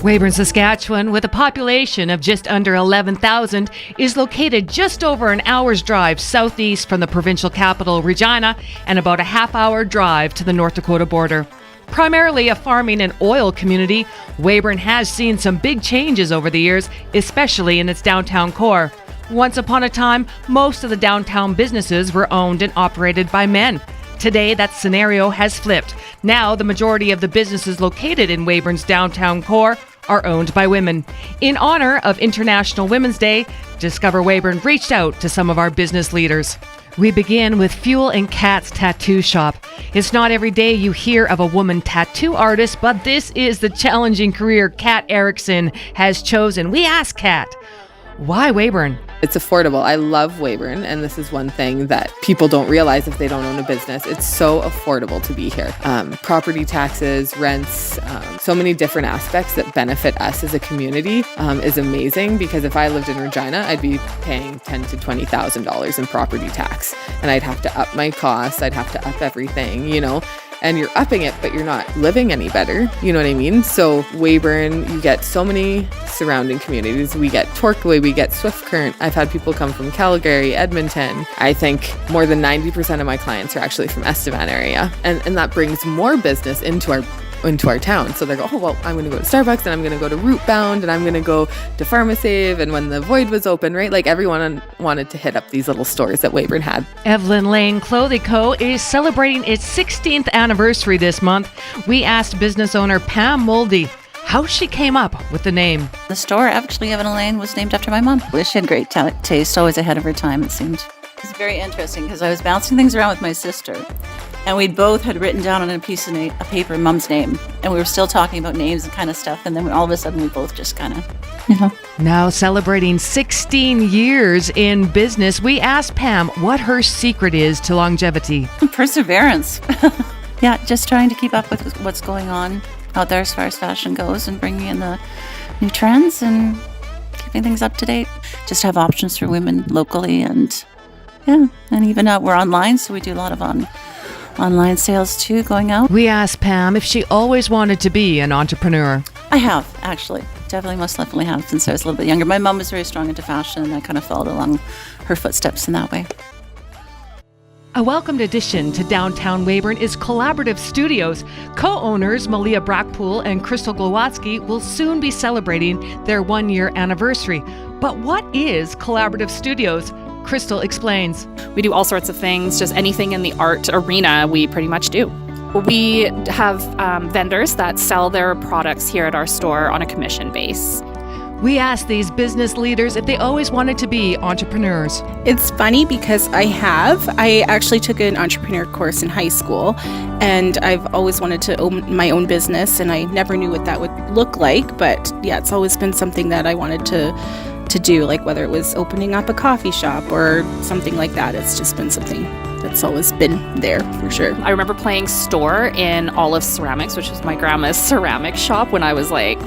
Weyburn, Saskatchewan, with a population of just under 11,000, is located just over an hour's drive southeast from the provincial capital, Regina, and about a half-hour drive to the North Dakota border. Primarily a farming and oil community, Weyburn has seen some big changes over the years, especially in its downtown core. Once upon a time, most of the downtown businesses were owned and operated by men. Today, that scenario has flipped. Now, the majority of the businesses located in Weyburn's downtown core are owned by women. In honor of International Women's Day, Discover Weyburn reached out to some of our business leaders. We begin with Fuel and Cat's Tattoo Shop. It's not every day you hear of a woman tattoo artist, but this is the challenging career Kat Erickson has chosen. We asked Kat, why Weyburn? It's affordable. I love Weyburn, and this is one thing that people don't realize if they don't own a business. It's so affordable to be here. Property taxes, rents, so many different aspects that benefit us as a community is amazing, because if I lived in Regina, I'd be paying $10,000 to $20,000 in property tax, and I'd have to up my costs. I'd have to up everything, and you're upping it, but you're not living any better. You know what I mean? So Weyburn, you get so many surrounding communities. We get Torquay, we get Swift Current. I've had people come from Calgary, Edmonton. I think more than 90% of my clients are actually from Estevan area. And that brings more business into our town. So they go, oh, well, I'm going to go to Starbucks, and I'm going to go to Rootbound, and I'm going to go to Pharmaceave. And when the Void was open, right, like everyone wanted to hit up these little stores that Weyburn had. Evelyn Lane Clothing Co. is celebrating its 16th anniversary this month. We asked business owner Pam Moldy how she came up with the name. The store, actually, Evelyn Lane, was named after my mom. She had great taste, always ahead of her time, it seemed. It was very interesting because I was bouncing things around with my sister, and we both had written down on a piece of paper Mom's name, and we were still talking about names and kind of stuff, and then all of a sudden we both just kind of, Now celebrating 16 years in business, we asked Pam what her secret is to longevity. Perseverance. Yeah, just trying to keep up with what's going on out there as far as fashion goes, and bringing in the new trends and keeping things up to date. Just have options for women locally, and even we're online, so we do a lot of online sales too, going out. We asked Pam if she always wanted to be an entrepreneur. I have, actually. Most definitely have, since I was a little bit younger. My mom was very strong into fashion, and I kind of followed along her footsteps in that way. A welcomed addition to downtown Weyburn is Collaborative Studios. Co-owners Malia Brackpool and Crystal Glowatsky will soon be celebrating their 1-year anniversary. But what is Collaborative Studios? Crystal explains. We do all sorts of things, just anything in the art arena we pretty much do. We have vendors that sell their products here at our store on a commission base. We asked these business leaders if they always wanted to be entrepreneurs. It's funny because I actually took an entrepreneur course in high school, and I've always wanted to own my own business, and I never knew what that would look like. But yeah, it's always been something that I wanted to do, like whether it was opening up a coffee shop or something like that. It's just been something that's always been there for sure. I remember playing store in Olive Ceramics, which was my grandma's ceramic shop, when I was like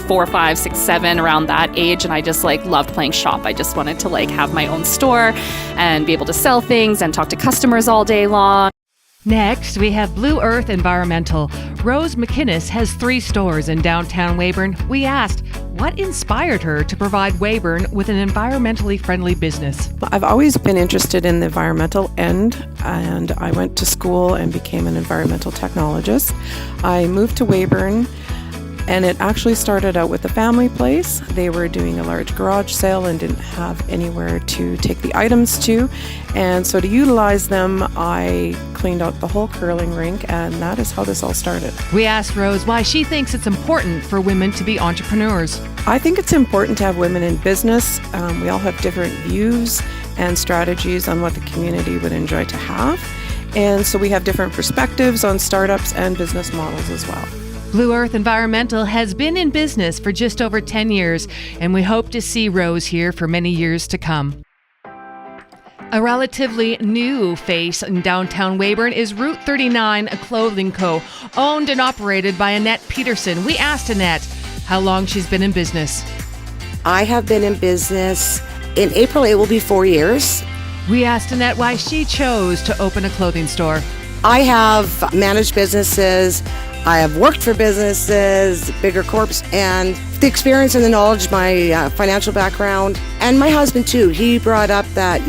4, 5, 6, 7, around that age, and I just loved playing shop. I just wanted to have my own store and be able to sell things and talk to customers all day long. Next, we have Blue Earth Environmental. Rose McInnes has 3 stores in downtown Weyburn. We asked what inspired her to provide Weyburn with an environmentally friendly business. I've always been interested in the environmental end, and I went to school and became an environmental technologist. I moved to Weyburn, and it actually started out with a family place. They were doing a large garage sale and didn't have anywhere to take the items to. And so to utilize them, I cleaned out the whole curling rink, and that is how this all started. We asked Rose why she thinks it's important for women to be entrepreneurs. I think it's important to have women in business. We all have different views and strategies on what the community would enjoy to have. And so we have different perspectives on startups and business models as well. Blue Earth Environmental has been in business for just over 10 years, and we hope to see Rose here for many years to come. A relatively new face in downtown Weyburn is Route 39 Clothing Co., owned and operated by Annette Peterson. We asked Annette how long she's been in business. I have been in business. In April, it will be 4 years. We asked Annette why she chose to open a clothing store. I have managed businesses I have worked for businesses, bigger corps, and the experience and the knowledge, my financial background, and my husband too. He brought up that,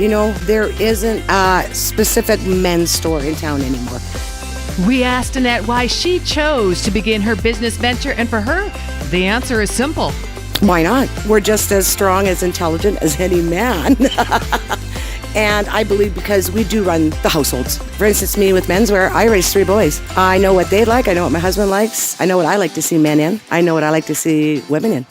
there isn't a specific men's store in town anymore. We asked Annette why she chose to begin her business venture, and for her, the answer is simple. Why not? We're just as strong, as intelligent as any man. And I believe because we do run the households. For instance, me with menswear, I raised 3 boys. I know what they like. I know what my husband likes. I know what I like to see men in. I know what I like to see women in.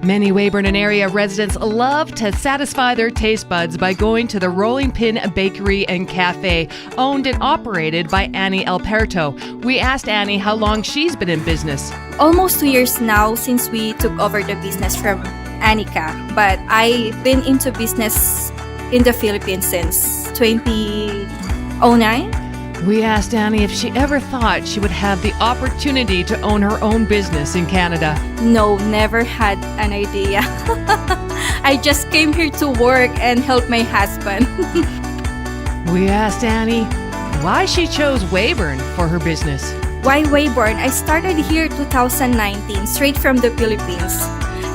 Many Weyburn and area residents love to satisfy their taste buds by going to the Rolling Pin Bakery and Cafe, owned and operated by Annie Alperto. We asked Annie how long she's been in business. Almost 2 years now since we took over the business from Annika, but I've been into business in the Philippines since 2009. We asked Annie if she ever thought she would have the opportunity to own her own business in Canada. No, never had an idea. I just came here to work and help my husband. We asked Annie why she chose Weyburn for her business. Why Weyburn? I started here 2019, straight from the Philippines.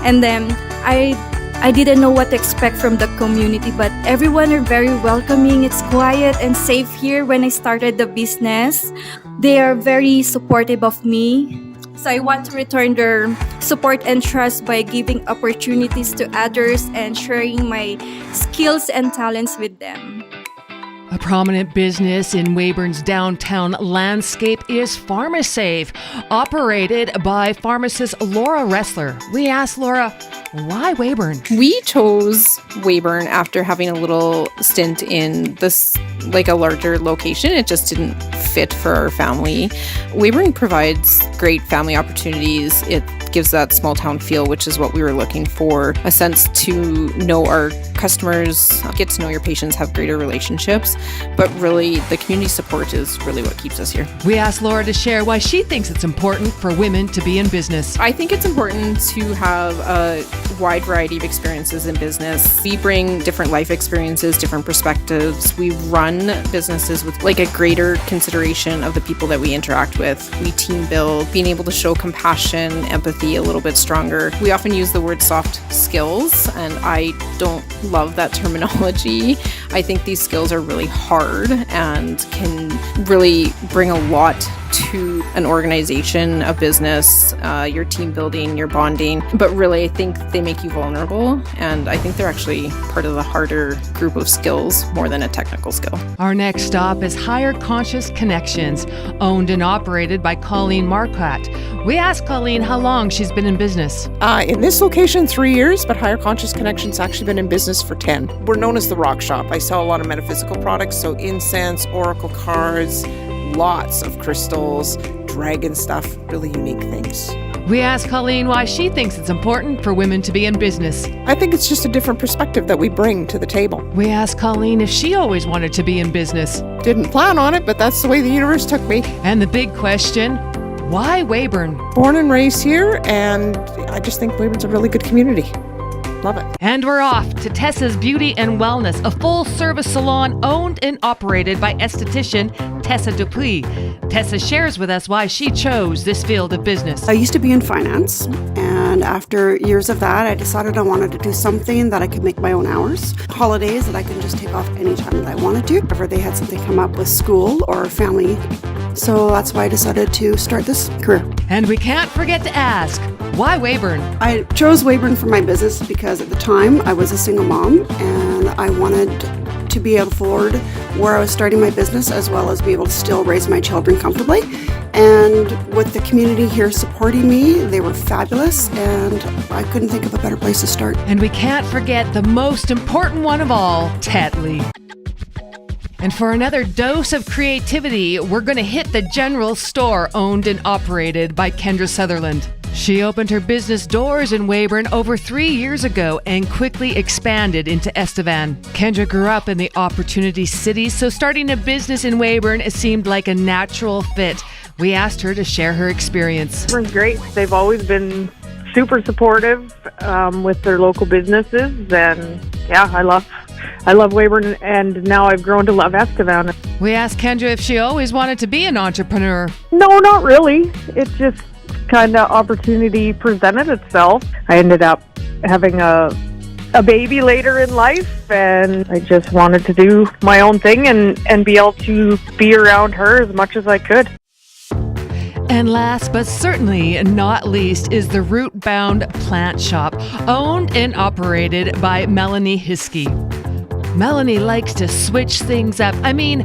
And then I didn't know what to expect from the community, but everyone are very welcoming. It's quiet and safe here when I started the business. They are very supportive of me. So I want to return their support and trust by giving opportunities to others and sharing my skills and talents with them. A prominent business in Weyburn's downtown landscape is Pharmaceave, operated by pharmacist Laura Ressler. We asked Laura, why Weyburn? We chose Weyburn after having a little stint in this, like a larger location. It just didn't fit for our family. Weyburn provides great family opportunities. It gives that small town feel, which is what we were looking for. A sense to know our customers, get to know your patients, have greater relationships. But really, the community support is really what keeps us here. We asked Laura to share why she thinks it's important for women to be in business. I think it's important to have a wide variety of experiences in business. We bring different life experiences, different perspectives. We run businesses with like a greater consideration of the people that we interact with. We team build, being able to show compassion, empathy a little bit stronger. We often use the word soft skills, and I don't love that terminology. I think these skills are really hard and can really bring a lot to an organization, a business, your team building, your bonding. But really, I think they make you vulnerable, and I think they're actually part of the harder group of skills more than a technical skill. Our next stop is Higher Conscious Connections, owned and operated by Colleen Marquardt. We asked Colleen how long she's been in business. In this location, 3 years, but Higher Conscious Connections actually been in business for 10. We're known as the Rock Shop. I sell a lot of metaphysical products, so incense, oracle cards, lots of crystals, dragon stuff, really unique things. We asked Colleen why she thinks it's important for women to be in business. I think it's just a different perspective that we bring to the table. We asked Colleen if she always wanted to be in business. Didn't plan on it, but that's the way the universe took me. And the big question, why Weyburn? Born and raised here, and I just think Weyburn's a really good community. Love it. And we're off to Tessas Beauty and Wellness, a full-service salon owned and operated by esthetician Tessa Dupuis. Tessa shares with us why she chose this field of business. I used to be in finance, and after years of that, I decided I wanted to do something that I could make my own hours. Holidays that I can just take off anytime that I wanted to. Whenever they had something come up with school or family. So that's why I decided to start this career. And we can't forget to ask, why Weyburn? I chose Weyburn for my business because at the time I was a single mom and I wanted to be able to afford where I was starting my business as well as be able to still raise my children comfortably. And with the community here supporting me, they were fabulous and I couldn't think of a better place to start. And we can't forget the most important one of all, Tetley. And for another dose of creativity, we're going to hit the general store owned and operated by Kendra Sutherland. She opened her business doors in Weyburn over 3 years ago and quickly expanded into Estevan. Kendra grew up in the Opportunity City, so starting a business in Weyburn seemed like a natural fit. We asked her to share her experience. Weyburn's great. They've always been super supportive with their local businesses, and yeah, I love I love Weyburn, and now I've grown to love Estevan. We asked Kendra if she always wanted to be an entrepreneur. No, not really. It just kind of opportunity presented itself. I ended up having a baby later in life, and I just wanted to do my own thing and be able to be around her as much as I could. And last but certainly not least is the Rootbound Plant Shop, owned and operated by Melanie Hiskey. Melanie likes to switch things up. I mean,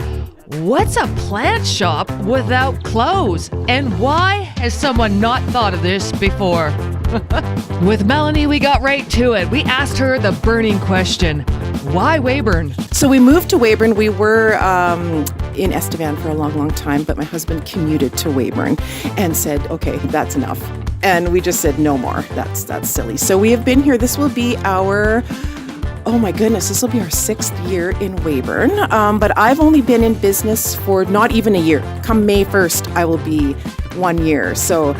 what's a plant shop without clothes? And why has someone not thought of this before? With Melanie, we got right to it. We asked her the burning question: why Weyburn? So we moved to Weyburn. We were in Estevan for a long, long time, but my husband commuted to Weyburn and said, okay, that's enough. And we just said, no more. That's silly. So we have been here. This will be our... Oh my goodness, this will be our 6th year in Weyburn, but I've only been in business for not even a year. Come May 1st, I will be 1 year, so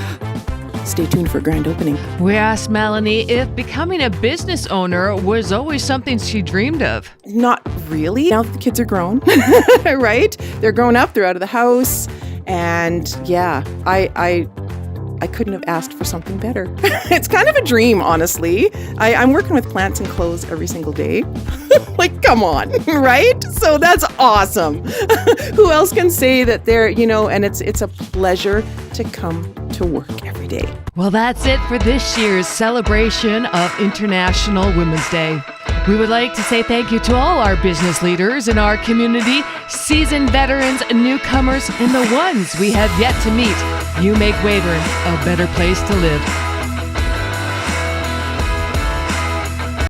stay tuned for a grand opening. We asked Melanie if becoming a business owner was always something she dreamed of. Not really. Now that the kids are grown, right? They're grown up, they're out of the house, and yeah, I couldn't have asked for something better. It's kind of a dream, honestly. I'm working with plants and clothes every single day. Like, come on, right? So that's awesome. Who else can say that they're, and it's a pleasure to come to work every day. Well, that's it for this year's celebration of International Women's Day. We would like to say thank you to all our business leaders in our community, seasoned veterans, newcomers, and the ones we have yet to meet. You make Weyburn a better place to live.